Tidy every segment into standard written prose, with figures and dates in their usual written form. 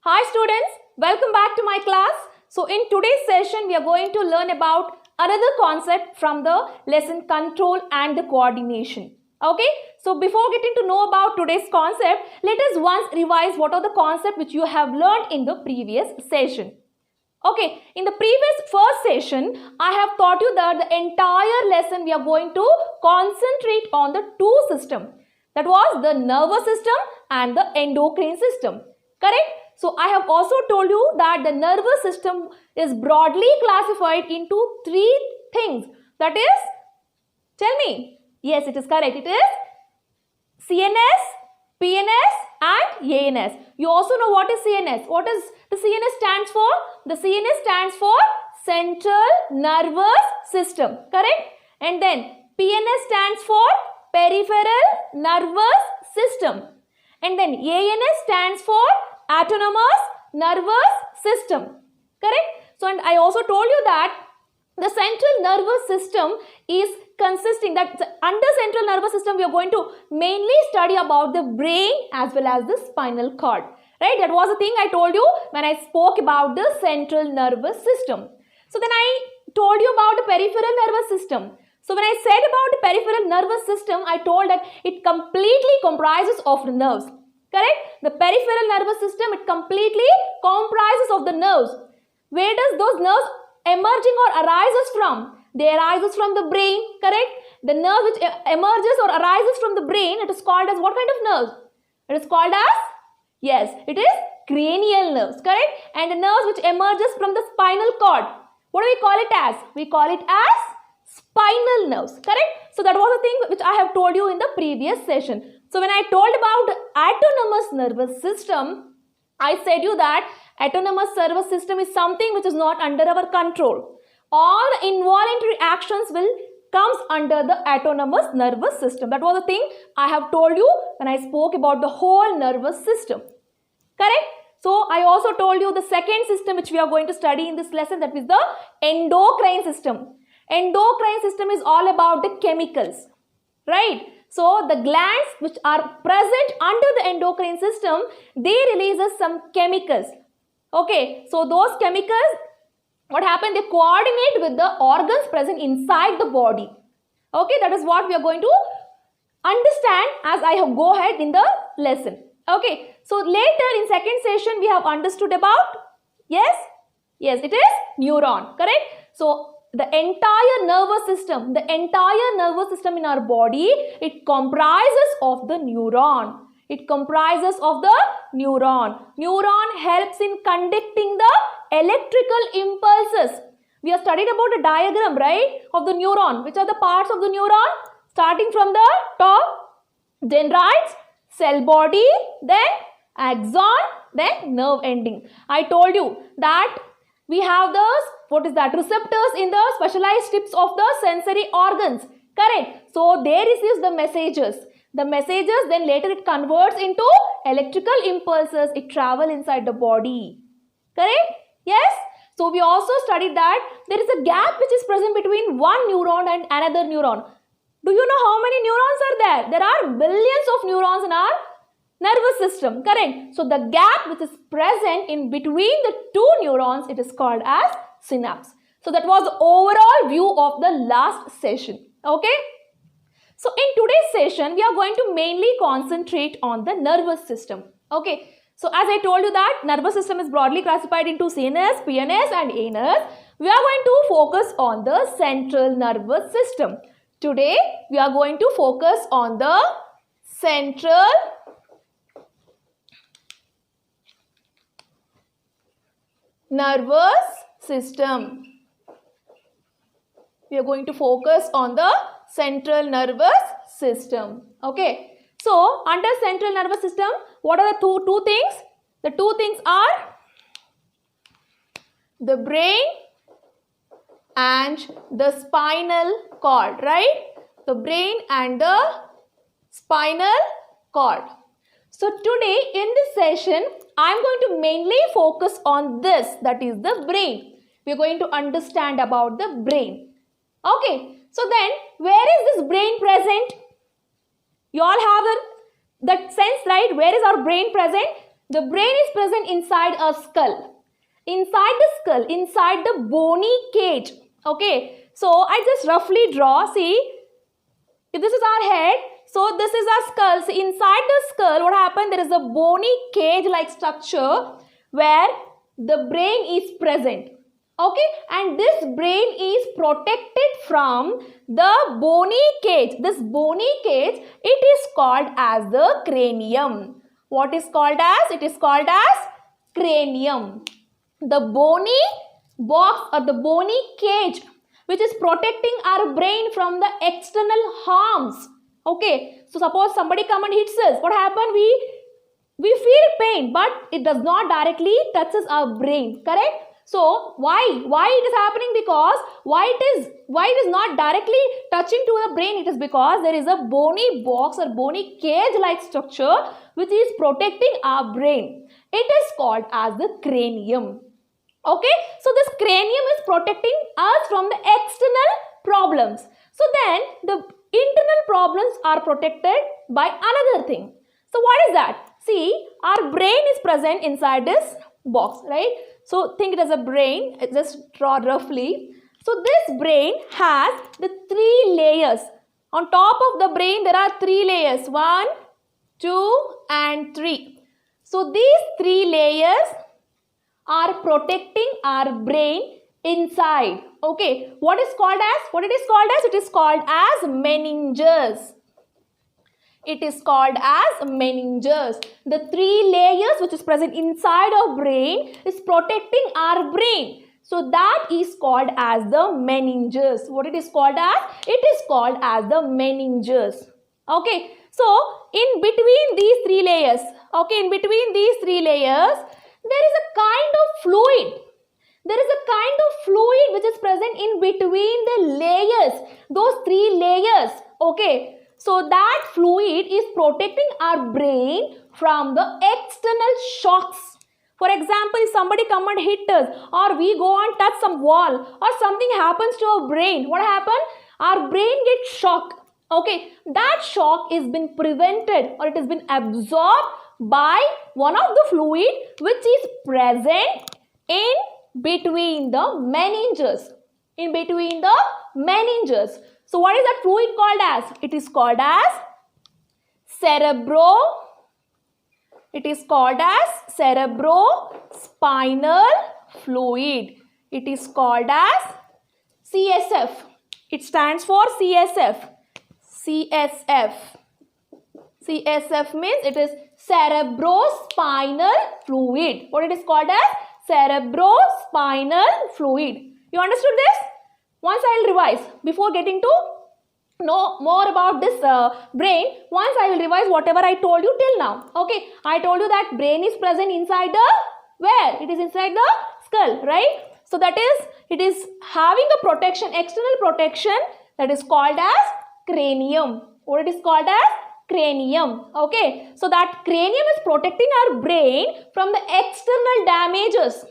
Hi students, welcome back to my class. So in today's session, we are going to learn about another concept from the lesson control and the coordination. Okay, so before getting to know about today's concept, let us once revise what are the concepts which you have learned in the previous session. Okay, in the previous first session, I have taught you that the entire lesson we are going to concentrate on the two systems. That was the nervous system and the endocrine system. Correct? So, I have also told you that the nervous system is broadly classified into three things. That is, tell me. Yes, it is correct. It is CNS, PNS and ANS. You also know what is CNS. What is the CNS stands for? The CNS stands for Central Nervous System. Correct? And then PNS stands for Peripheral Nervous System. And then ANS stands for Autonomous Nervous System. Correct? So, and I also told you that the central nervous system is consisting that under central nervous system we are going to mainly study about the brain as well as the spinal cord. Right? That was the thing I told you when I spoke about the central nervous system. So, then I told you about the peripheral nervous system. So, when I said about the peripheral nervous system, I told that it completely comprises of the nerves. Correct? The peripheral nervous system, it completely comprises of the nerves. Where does those nerves emerging or arises from? They arises from the brain. Correct? The nerve which emerges or arises from the brain, it is called as what kind of nerves? It is called as, yes, it is cranial nerves. Correct? And the nerves which emerges from the spinal cord, what do we call it as? We call it as spinal nerves. Correct? So, that was the thing which I have told you in the previous session. So, when I told about autonomous nervous system, I said you that autonomous nervous system is something which is not under our control. All the involuntary actions will comes under the autonomous nervous system. That was the thing I have told you when I spoke about the whole nervous system. Correct? So, I also told you the second system which we are going to study in this lesson, that is the endocrine system. Endocrine system is all about the chemicals. Right? So, the glands which are present under the endocrine system, they releases some chemicals. Okay, so those chemicals, what happen? They coordinate with the organs present inside the body. Okay, that is what we are going to understand as I have go ahead in the lesson. Okay, so later in second session we have understood about, yes, it is neuron, correct? So, the entire nervous system in our body, it comprises of the neuron. It comprises of the neuron. Neuron helps in conducting the electrical impulses. We have studied about a diagram, right, of the neuron. Which are the parts of the neuron? Starting from the top, dendrites, cell body, then axon, then nerve ending. I told you that we have those, what is that, receptors in the specialized tips of the sensory organs. Correct? So, they receives the messages. The messages then later it converts into electrical impulses. It travels inside the body. Correct? Yes? So, we also studied that there is a gap which is present between one neuron and another neuron. Do you know how many neurons are there? There are billions of neurons in our nervous system, correct? So, the gap which is present in between the two neurons, it is called as synapse. So, that was the overall view of the last session, okay? So, in today's session, we are going to mainly concentrate on the nervous system, okay? So, as I told you that nervous system is broadly classified into CNS, PNS and ANS, we are going to focus on the central nervous system. Today, we are going to focus on the central nervous system. We are going to focus on the central nervous system. Okay. So, under central nervous system, what are the two things? The two things are the brain and the spinal cord, right? The brain and the spinal cord. So, today in this session, I am going to mainly focus on this, that is the brain. We are going to understand about the brain. Okay. So, then where is this brain present? You all have that sense, right? Where is our brain present? The brain is present inside a skull. Inside the skull, inside the bony cage. Okay, so I just roughly draw. See, if this is our head, so this is our skull. So inside the skull, what happened? There is a bony cage-like structure where the brain is present. Okay, and this brain is protected from the bony cage. This bony cage, it is called as the cranium. What is called as? It is called as cranium. The bony box or the bony cage which is protecting our brain from the external harms. Okay, so suppose somebody come and hits us. What happened? We feel pain, but it does not directly touches our brain. Correct? So why it is happening? Because why it is not directly touching to the brain? It is because there is a bony box or bony cage like structure which is protecting our brain. It is called as the cranium. Okay, so this cranium is protecting us from the external problems. So then the internal problems are protected by another thing. So what is that? See, our brain is present inside this box, right? So think it as a brain. Just draw roughly. So this brain has the 3 layers. On top of the brain there are 3 layers. 1, 2 and 3. So these 3 layers are protecting our brain inside. Okay, what is called as? What it is called as? It is called as meninges. It is called as meninges. The 3 layers which is present inside our brain is protecting our brain. So that is called as the meninges. What it is called as? It is called as the meninges. Okay, so in between these 3 layers, okay, in between these 3 layers, there is a kind of fluid. There is a kind of fluid which is present in between the layers, those 3 layers. Okay, so that fluid is protecting our brain from the external shocks. For example, if somebody come and hit us, or we go and touch some wall, or something happens to our brain, what happens? Our brain gets shocked. Okay, that shock is been prevented or it has been absorbed by one of the fluid which is present in between the meninges. In between the meninges. So what is that fluid called as? It is called as It is called as cerebrospinal fluid. It is called as CSF. It stands for CSF. CSF. CSF means it is cerebrospinal fluid. What it is called as? Cerebrospinal fluid. You understood this? Once I will revise before getting to know more about this brain. Once I will revise whatever I told you till now. Okay, I told you that brain is present inside the where? It is inside the skull, right? So that is, it is having a protection, external protection, that is called as cranium. What it is called as? Cranium. Okay, so that cranium is protecting our brain from the external damages.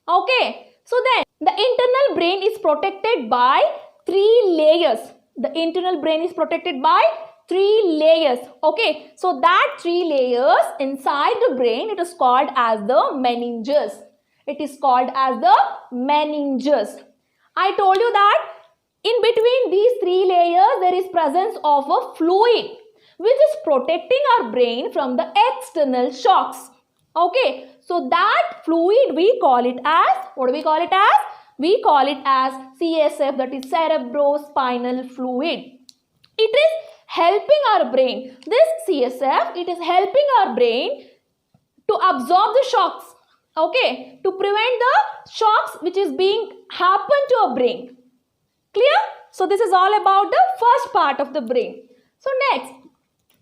Okay, so then the internal brain is protected by 3 layers. The internal brain is protected by 3 layers. Okay, so that 3 layers inside the brain, it is called as the meninges. It is called as the meninges. I told you that in between these 3 layers, there is presence of a fluid which is protecting our brain from the external shocks. Okay, so that fluid we call it as, what do we call it as? We call it as CSF, that is cerebrospinal fluid. It is helping our brain. This CSF, it is helping our brain to absorb the shocks. Okay, to prevent the shocks which is being happen to our brain. Clear? So this is all about the first part of the brain. So next,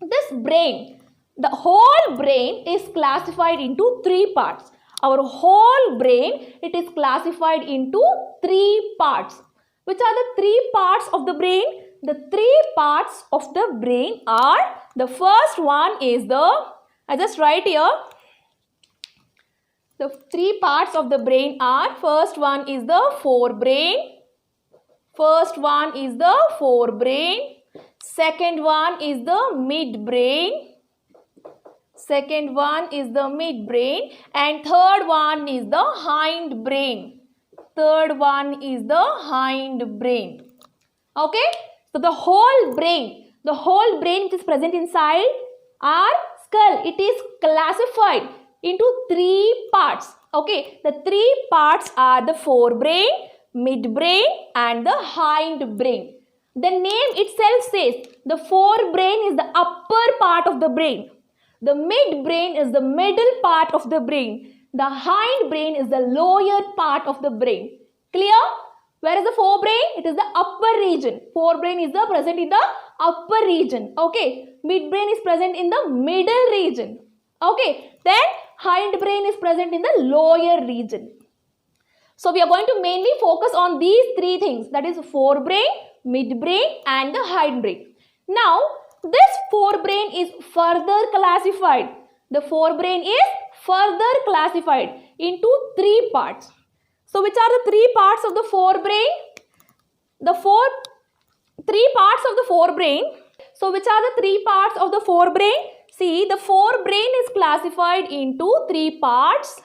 this brain, the whole brain is classified into 3 parts. Our whole brain, it is classified into 3 parts. Which are the 3 parts of the brain? The 3 parts of the brain are, the first one is the, I just write here, the 3 parts of the brain are, first one is the forebrain. First one is the forebrain. Second one is the midbrain. second one is the midbrain, and third one is the hind brain. Third one is the hind brain. Okay, so the whole brain which is present inside our skull, it is classified into 3 parts. Okay, the 3 parts are the forebrain, midbrain and the hind brain. The name itself says the forebrain is the upper part of the brain. The midbrain is the middle part of the brain. The hind brain is the lower part of the brain. Clear? Where is the forebrain? It is the upper region. Forebrain is present in the upper region. Okay. Midbrain is present in the middle region. Okay. Then hindbrain is present in the lower region. So we are going to mainly focus on these 3 things, that is forebrain, midbrain and the hindbrain. Now this forebrain is further classified. The forebrain is further classified into 3 parts. So which are the 3 parts of the forebrain? The 3 parts of the forebrain. So which are the 3 parts of the forebrain? See, the forebrain is classified into 3 parts.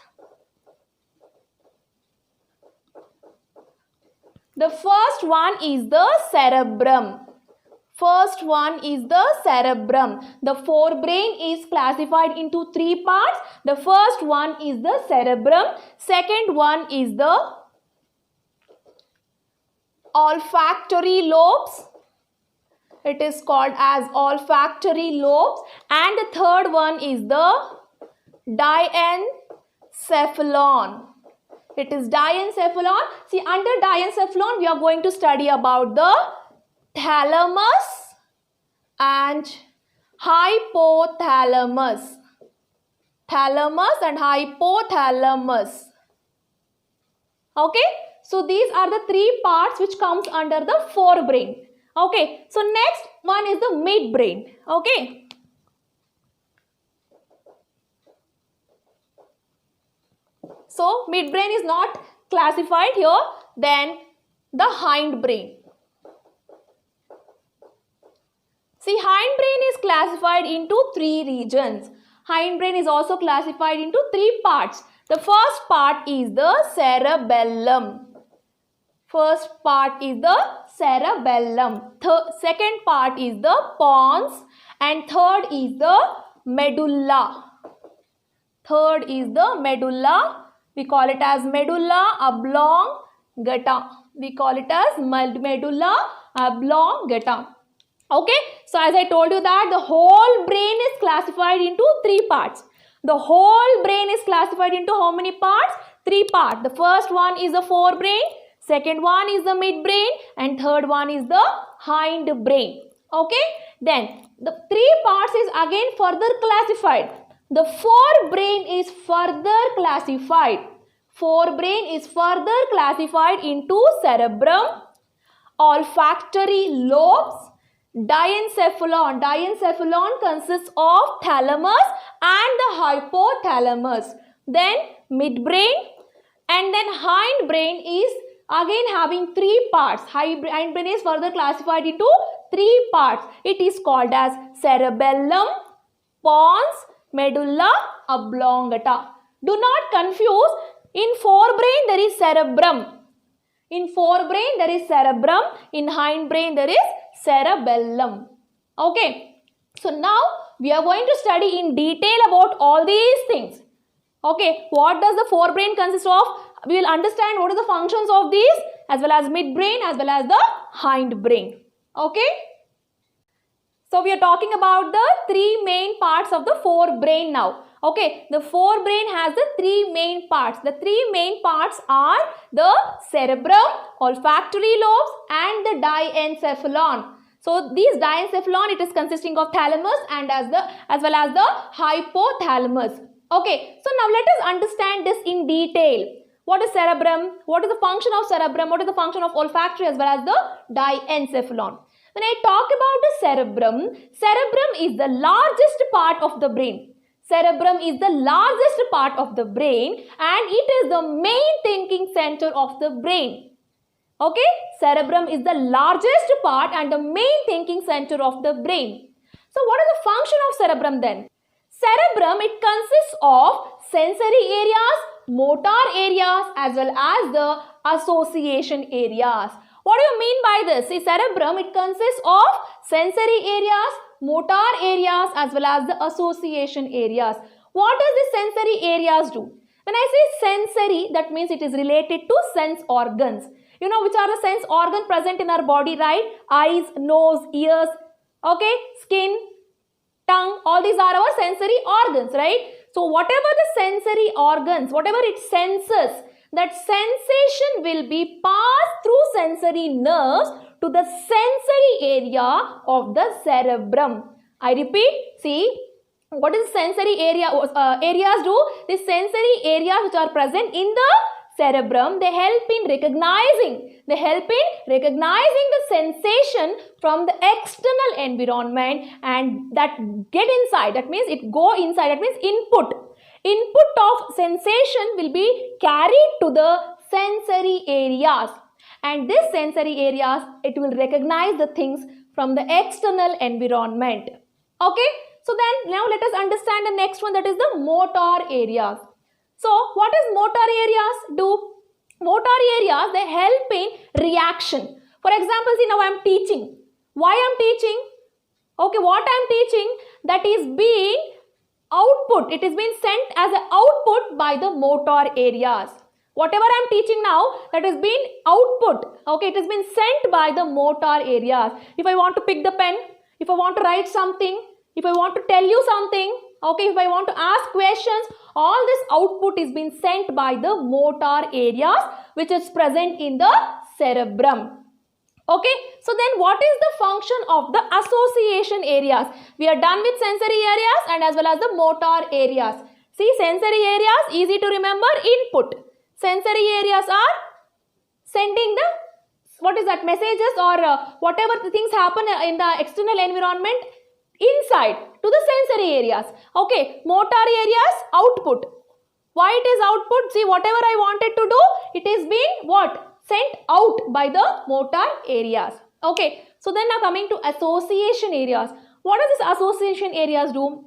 The first one is the cerebrum. First one is the cerebrum. The forebrain is classified into 3 parts. The first one is the cerebrum. Second one is the olfactory lobes. It is called as olfactory lobes. And the third one is the Diencephalon. It is Diencephalon. See, under Diencephalon we are going to study about the Thalamus and Hypothalamus. Thalamus and Hypothalamus. Okay, so these are the 3 parts which comes under the forebrain. Okay, so next one is the midbrain. Okay, so midbrain is not classified here. Then the hindbrain. See, hindbrain is classified into 3 regions. Hindbrain is also classified into 3 parts. The first part is the cerebellum. First part is the cerebellum. Second part is the pons. And third is the medulla. Third is the medulla. We call it as medulla oblongata. We call it as medulla oblongata. Okay, so as I told you that the whole brain is classified into 3 parts. The whole brain is classified into how many parts? 3 parts. The first one is the forebrain, second one is the midbrain and third one is the hindbrain. Okay, then the 3 parts is again further classified. The forebrain is further classified. Forebrain is further classified into cerebrum, olfactory lobes, Diencephalon. Diencephalon consists of thalamus and the hypothalamus. Then midbrain, and then hindbrain is again having 3 parts. Hindbrain is further classified into 3 parts. It is called as cerebellum, pons, medulla oblongata. Do not confuse. In forebrain there is cerebrum. In forebrain there is cerebrum. In hindbrain there is cerebellum. Okay. So now we are going to study in detail about all these things. Okay. What does the forebrain consist of? We will understand what are the functions of these as well as midbrain as well as the hindbrain. Okay. So we are talking about the 3 main parts of the forebrain now. Okay, the forebrain has the 3 main parts. The 3 main parts are the cerebrum, olfactory lobes and the diencephalon. So these diencephalon, it is consisting of thalamus and as well as the hypothalamus. Okay, so now let us understand this in detail. What is cerebrum? What is the function of cerebrum? What is the function of olfactory as well as the diencephalon? When I talk about the cerebrum is the largest part of the brain. Cerebrum is the largest part of the brain and it is the main thinking center of the brain. Okay, cerebrum is the largest part and the main thinking center of the brain. So what is the function of cerebrum then? Cerebrum, it consists of sensory areas, motor areas as well as the association areas. What do you mean by this? See, cerebrum, it consists of sensory areas, motor areas as well as the association areas. What does the sensory areas do? When I say sensory, that means it is related to sense organs. You know which are the sense organs present in our body, right? Eyes, nose, ears, okay, skin, tongue, all these are our sensory organs, right? So whatever the sensory organs, whatever it senses, that sensation will be passed through sensory nerves to the sensory area of the cerebrum. I repeat, see, what is sensory area? Areas do? The sensory areas which are present in the cerebrum, they help in recognizing the sensation from the external environment, and that get inside, that means it go inside, that means input of sensation will be carried to the sensory areas, and this sensory areas, it will recognize the things from the external environment. Okay, so then now let us understand the next one, that is the motor areas. So what does motor areas do? Motor areas, they help in reaction. For example, see, now I am teaching. Why I am teaching? Okay, what I am teaching, that is being output. It is being sent as an output by the motor areas. Whatever I am teaching now, that is being output. Okay, it has been sent by the motor areas. If I want to pick the pen, if I want to write something, if I want to tell you something, okay, if I want to ask questions, all this output is being sent by the motor areas which is present in the cerebrum. Okay, so then what is the function of the association areas? We are done with sensory areas and as well as the motor areas. See, sensory areas, easy to remember, input. Sensory areas are sending the, what is that, messages or whatever the things happen in the external environment inside to the sensory areas. Okay, motor areas, output. Why it is output? See, whatever I wanted to do, it is being what? Sent out by the motor areas. Okay, so then now coming to association areas. What does this association areas do?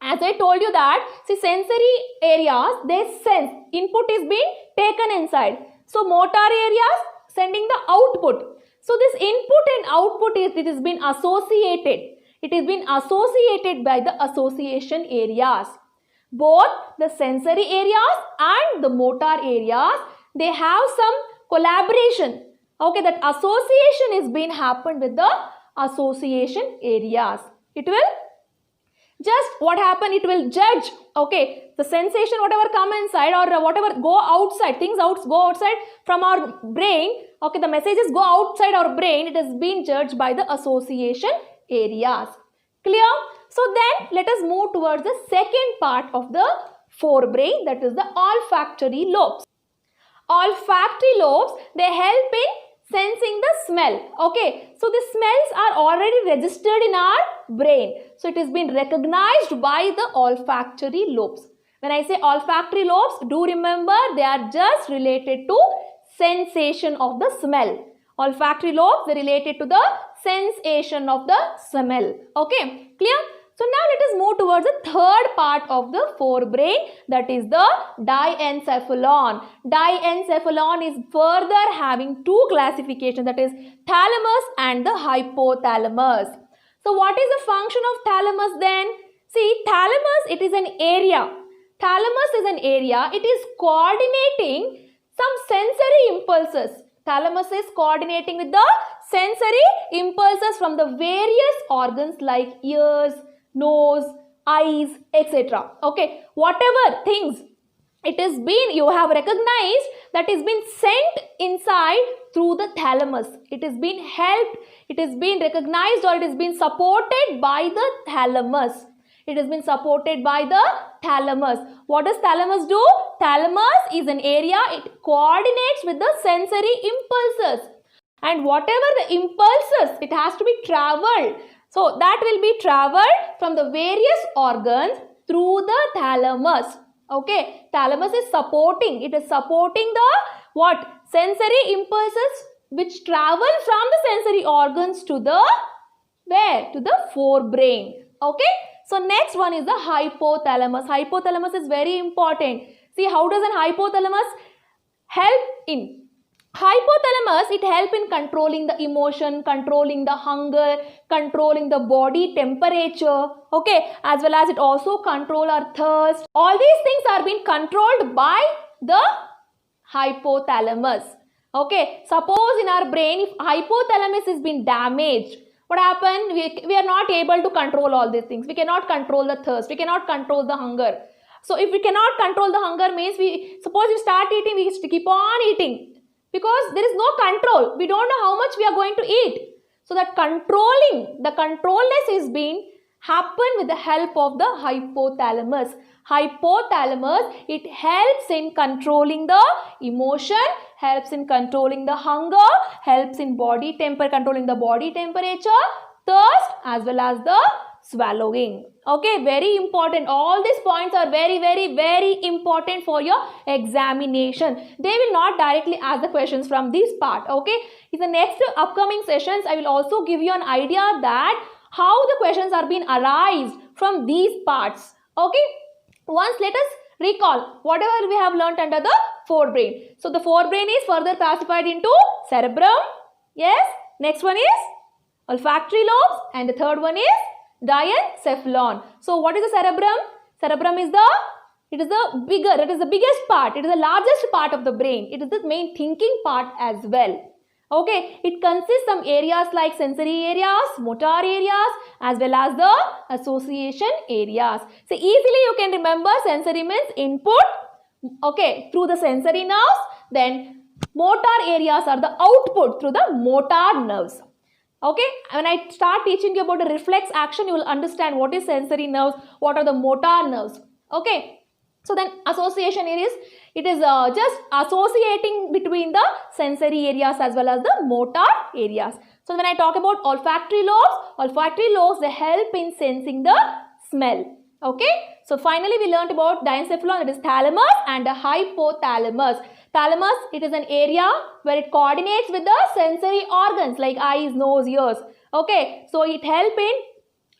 As I told you that, see, sensory areas, they sense, input is being taken inside. So motor areas sending the output. So this input and output is, it has been associated. It has been associated by the association areas. Both the sensory areas and the motor areas, they have some collaboration. Okay, that association is being happened with the association areas. It will just what happen, it will judge, okay, the sensation whatever come inside or whatever go outside, things go outside from our brain, okay, the messages go outside our brain, it is being judged by the association areas. Clear? So then let us move towards the second part of the forebrain, that is the olfactory lobes. Olfactory lobes, they help in sensing the smell. Okay, so the smells are already registered in our brain. So it has been recognized by the olfactory lobes. When I say olfactory lobes, do remember they are just related to sensation of the smell. Olfactory lobes are related to the sensation of the smell. Okay, clear? So now let us move towards the third part of the forebrain, that is the diencephalon. Diencephalon is further having two classifications, that is thalamus and the hypothalamus. So what is the function of thalamus then? See, thalamus, it is an area. Thalamus is an area. It is coordinating some sensory impulses. Thalamus is coordinating with the sensory impulses from the various organs like ears, nose, eyes, etc. Okay, whatever things it is been, you have recognized that is been sent inside through the thalamus. It is been helped, it is been recognized or it is been supported by the thalamus. It has been supported by the thalamus. What does thalamus do? Thalamus is an area, it coordinates with the sensory impulses. And whatever the impulses, it has to be traveled. So that will be traveled from the various organs through the thalamus. Okay, thalamus is supporting, it is supporting the what? Sensory impulses which travel from the sensory organs to the where? To the forebrain. Okay, So next one is the hypothalamus. Hypothalamus is very important. See, how does an hypothalamus help in? Hypothalamus, it helps in controlling the emotion, controlling the hunger, controlling the body temperature, okay, as well as it also control our thirst. All these things are being controlled by the hypothalamus. Okay, suppose in our brain, if hypothalamus has been damaged, what happened? We are not able to control all these things. We cannot control the thirst. We cannot control the hunger. So if we cannot control the hunger means suppose you start eating, we keep on eating. Because there is no control. We don't know how much we are going to eat. So that the controlless is being happen with the help of the hypothalamus. Hypothalamus, it helps in controlling the emotion, helps in controlling the hunger, helps in controlling the body temperature, thirst, as well as the swallowing. Okay, very important. All these points are very, very, very important for your examination. They will not directly ask the questions from this part. Okay, in the next upcoming sessions, I will also give you an idea that how the questions are being arised from these parts. Okay, once let us recall whatever we have learnt under the forebrain. So the forebrain is further classified into cerebrum. Yes, next one is olfactory lobes, and the third one is Diencephalon. So what is the cerebrum? Cerebrum is the biggest part. It is the largest part of the brain. It is the main thinking part as well. Okay, it consists some areas like sensory areas, motor areas, as well as the association areas. So easily you can remember sensory means input, okay, through the sensory nerves. Then motor areas are the output through the motor nerves. Okay, when I start teaching you about the reflex action, you will understand what is sensory nerves, what are the motor nerves. Okay, so then association areas, it is just associating between the sensory areas as well as the motor areas. So when I talk about olfactory lobes, they help in sensing the smell. Okay, so finally we learned about diencephalon, that is thalamus, and the hypothalamus. Thalamus, it is an area where it coordinates with the sensory organs like eyes, nose, ears. Okay, so it helps in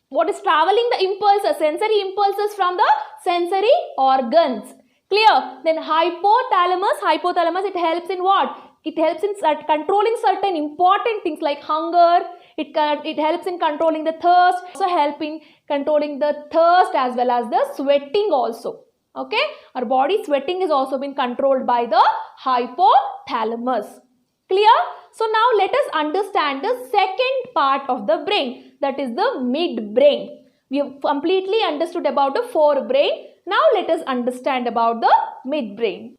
what is traveling the impulses, sensory impulses from the sensory organs. Clear? Then hypothalamus, it helps in what? It helps in controlling certain important things like hunger. It helps in controlling the thirst. Also help in controlling the thirst as well as the sweating also. Okay, our body sweating is also being controlled by the hypothalamus. Clear? So now let us understand the second part of the brain, that is the midbrain. We have completely understood about the forebrain. Now let us understand about the midbrain.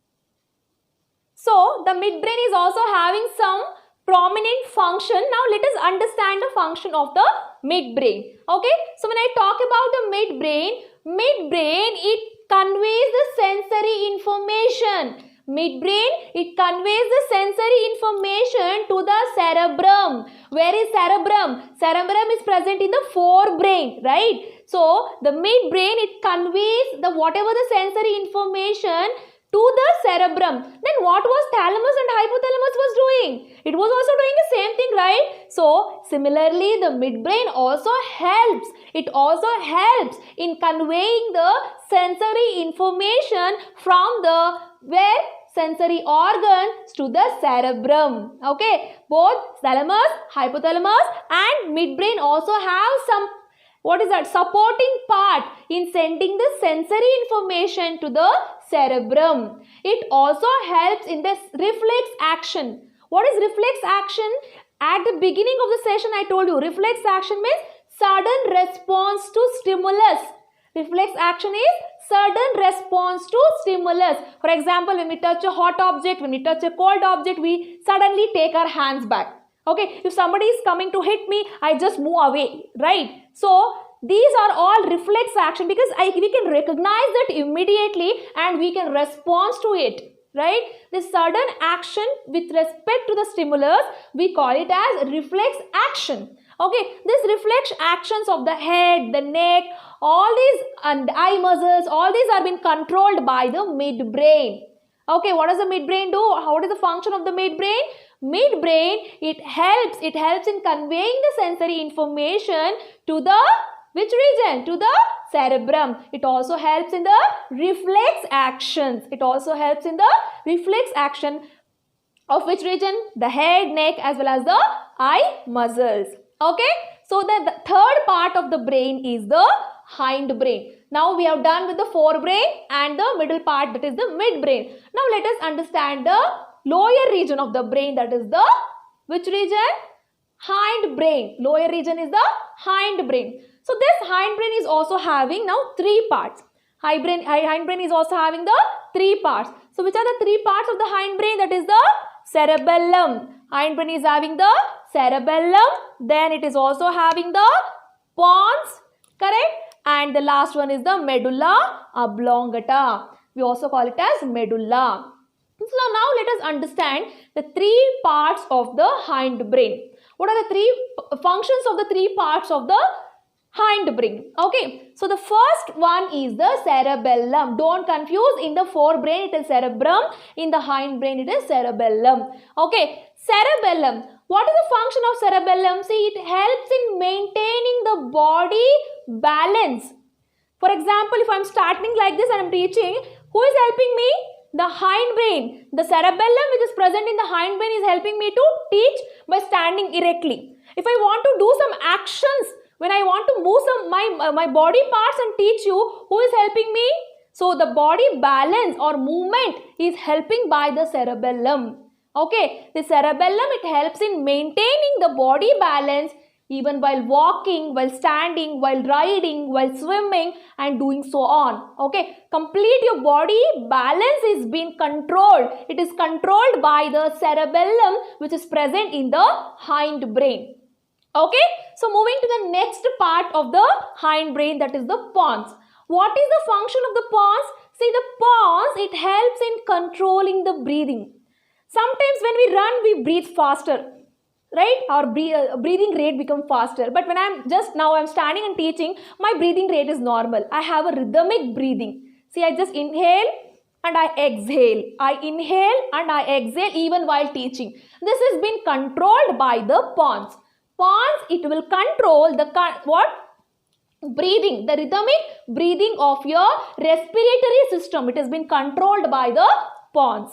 So the midbrain is also having some prominent function. Now let us understand the function of the midbrain. Okay, so when I talk about the midbrain, it conveys the sensory information. Midbrain, it conveys the sensory information to the cerebrum. Where is cerebrum? Cerebrum is present in the forebrain, right? So the midbrain, it conveys the whatever the sensory information to the cerebrum. Then what was thalamus and hypothalamus was doing? It was also doing the same thing, right? So similarly, the midbrain also helps. It also helps in conveying the sensory information from the sensory organs to the cerebrum. Okay, both thalamus, hypothalamus and midbrain also have some supporting part in sending the sensory information to the cerebrum. It also helps in the reflex action. What is reflex action? At the beginning of the session I told you, reflex action means sudden response to stimulus. Reflex action is sudden response to stimulus. For example, when we touch a hot object, when we touch a cold object, we suddenly take our hands back. Okay, if somebody is coming to hit me, I just move away, right? So these are all reflex action because we can recognize that immediately and we can respond to it, right? This sudden action with respect to the stimulus, we call it as reflex action. Okay, these reflex actions of the head, the neck, all these and eye muscles, all these are being controlled by the midbrain. Okay, what does the midbrain do? What is the function of the midbrain? Midbrain, it helps in conveying the sensory information to the which region? To the cerebrum. It also helps in the reflex actions. It also helps in the reflex action of which region? The head, neck as well as the eye muscles. Okay. So the third part of the brain is the hind brain. Now we have done with the forebrain and the middle part, that is the midbrain. Now let us understand the lower region of the brain, that is the which region? Hind brain. Lower region is the hind brain. So this hind brain is also having now three parts. Hind brain is also having the three parts. So which are the three parts of the hind brain? That is the cerebellum. Hind brain is having the cerebellum. Then it is also having the pons, correct? And the last one is the medulla oblongata. We also call it as medulla. So now let us understand the three parts of the hind brain. What are the three functions of the three parts of the hind brain? Okay, so the first one is the cerebellum. Don't confuse, in the forebrain it is cerebrum, in the hind brain it is cerebellum. Okay, cerebellum. What is the function of cerebellum? See, it helps in maintaining the body balance. For example, if I am starting like this and I am teaching, who is helping me? The hind brain. The cerebellum which is present in the hind brain is helping me to teach by standing erectly. If I want to do some actions, when I want to move some my body parts and teach you, who is helping me? So the body balance or movement is helping by the cerebellum. Okay, the cerebellum, it helps in maintaining the body balance even while walking, while standing, while riding, while swimming and doing so on. Okay, complete your body balance is being controlled. It is controlled by the cerebellum which is present in the hind brain. Okay, so moving to the next part of the hind brain, that is the pons. What is the function of the pons? See, the pons, it helps in controlling the breathing. Sometimes when we run, we breathe faster, right? Our breathing rate becomes faster. But when I'm standing and teaching, my breathing rate is normal. I have a rhythmic breathing. See, I just inhale and I exhale. I inhale and I exhale even while teaching. This has been controlled by the pons. Pons, it will control the breathing, the rhythmic breathing of your respiratory system. It has been controlled by the pons.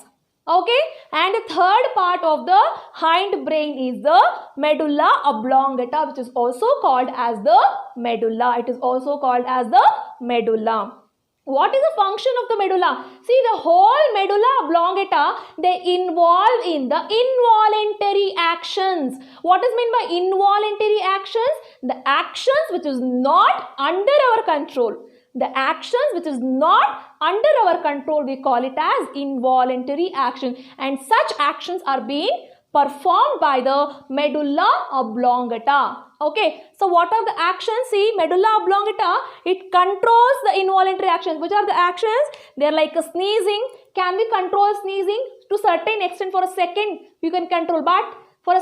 Okay, and the third part of the hind brain is the medulla oblongata, which is also called as the medulla. It is also called as the medulla. What is the function of the medulla? See, the whole medulla oblongata, they involve in the involuntary actions. What is meant by involuntary actions? The actions which is not under our control. The actions which is not under our control, we call it as involuntary action. And such actions are being performed by the medulla oblongata. Okay, so what are the actions? See, medulla oblongata, it controls the involuntary actions. Which are the actions? They are like a sneezing. Can we control sneezing? To certain extent, for a second you can control, but for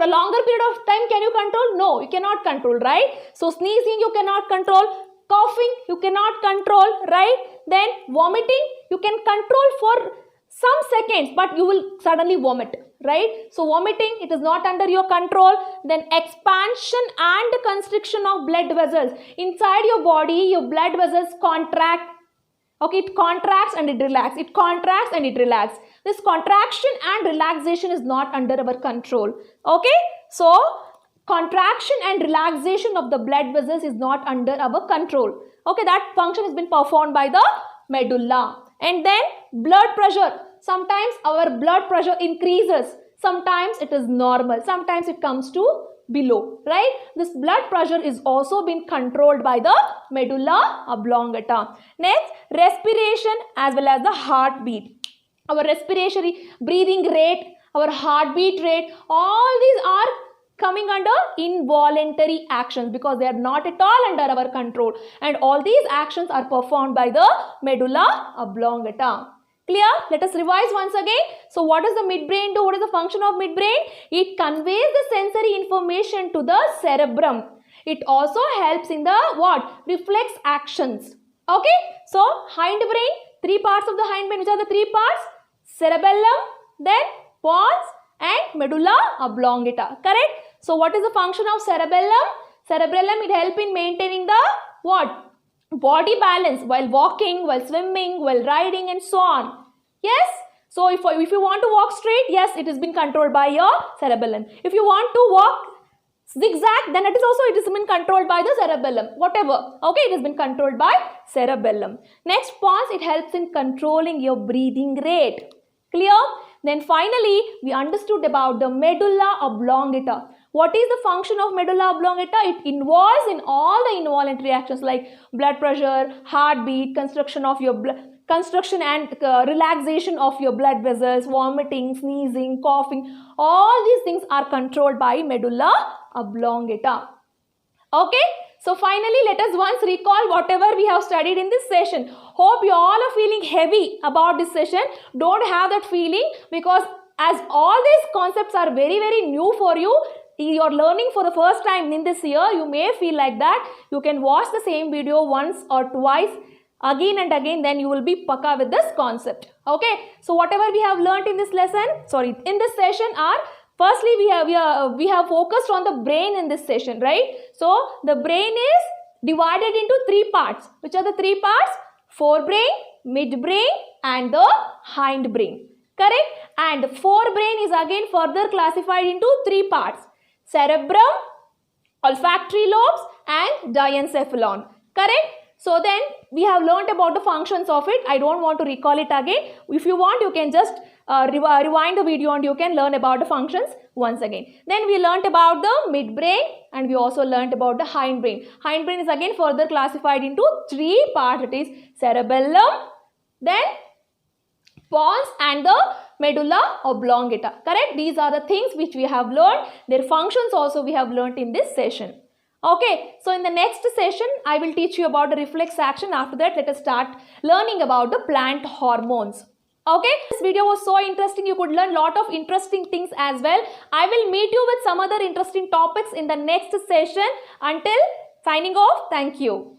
a longer period of time, can you control? No, you cannot control, right? So sneezing you cannot control, coughing you cannot control, right? Then vomiting you can control for some seconds, but you will suddenly vomit, right? So vomiting, it is not under your control. Then expansion and constriction of blood vessels. Inside your body, your blood vessels contract. Okay, it contracts and it relaxes. It contracts and it relaxes. This contraction and relaxation is not under our control. Okay, so contraction and relaxation of the blood vessels is not under our control. Okay, that function has been performed by the medulla. And then blood pressure. Sometimes our blood pressure increases. Sometimes it is normal. Sometimes it comes to below, right? This blood pressure is also being controlled by the medulla oblongata. Next, respiration as well as the heartbeat. Our respiratory breathing rate, our heartbeat rate, all these are coming under involuntary actions because they are not at all under our control, and all these actions are performed by the medulla oblongata. Clear? Let us revise once again. So what does the midbrain do? What is the function of midbrain? It conveys the sensory information to the cerebrum. It also helps in the what? Reflex actions. Okay? So hind brain, three parts of the hind brain. Which are the three parts? Cerebellum, then pons and medulla oblongata. Correct? So what is the function of cerebellum? Cerebellum, it helps in maintaining the what? Body balance while walking, while swimming, while riding and so on. Yes? So if you want to walk straight, yes, it has been controlled by your cerebellum. If you want to walk zigzag, then it has been controlled by the cerebellum. Whatever. Okay, it has been controlled by cerebellum. Next, pons, it helps in controlling your breathing rate. Clear? Then finally, we understood about the medulla oblongata. What is the function of medulla oblongata? It involves in all the involuntary actions like blood pressure, heartbeat, constriction and relaxation of your blood vessels, vomiting, sneezing, coughing. All these things are controlled by medulla oblongata. Okay, so finally let us once recall whatever we have studied in this session. Hope you all are feeling heavy about this session. Don't have that feeling, because as all these concepts are very, very new for you, you are learning for the first time in this year, you may feel like that. You can watch the same video once or twice, again and again, then you will be paka with this concept. Okay, so whatever we have learnt in this lesson, in this session are, firstly we have focused on the brain in this session, right? So the brain is divided into three parts. Which are the three parts? Forebrain, midbrain and the hind brain. Correct? And forebrain is again further classified into three parts: cerebrum, olfactory lobes and diencephalon. Correct? So then we have learnt about the functions of it. I don't want to recall it again. If you want, you can just rewind the video and you can learn about the functions once again. Then we learnt about the midbrain and we also learnt about the hind brain. Hind brain is again further classified into three parts. It is cerebellum, then pons and the medulla oblongata. Correct? These are the things which we have learned. Their functions also we have learnt in this session. Okay, so in the next session, I will teach you about the reflex action. After that, let us start learning about the plant hormones. Okay, this video was so interesting. You could learn lot of interesting things as well. I will meet you with some other interesting topics in the next session. Until signing off, thank you.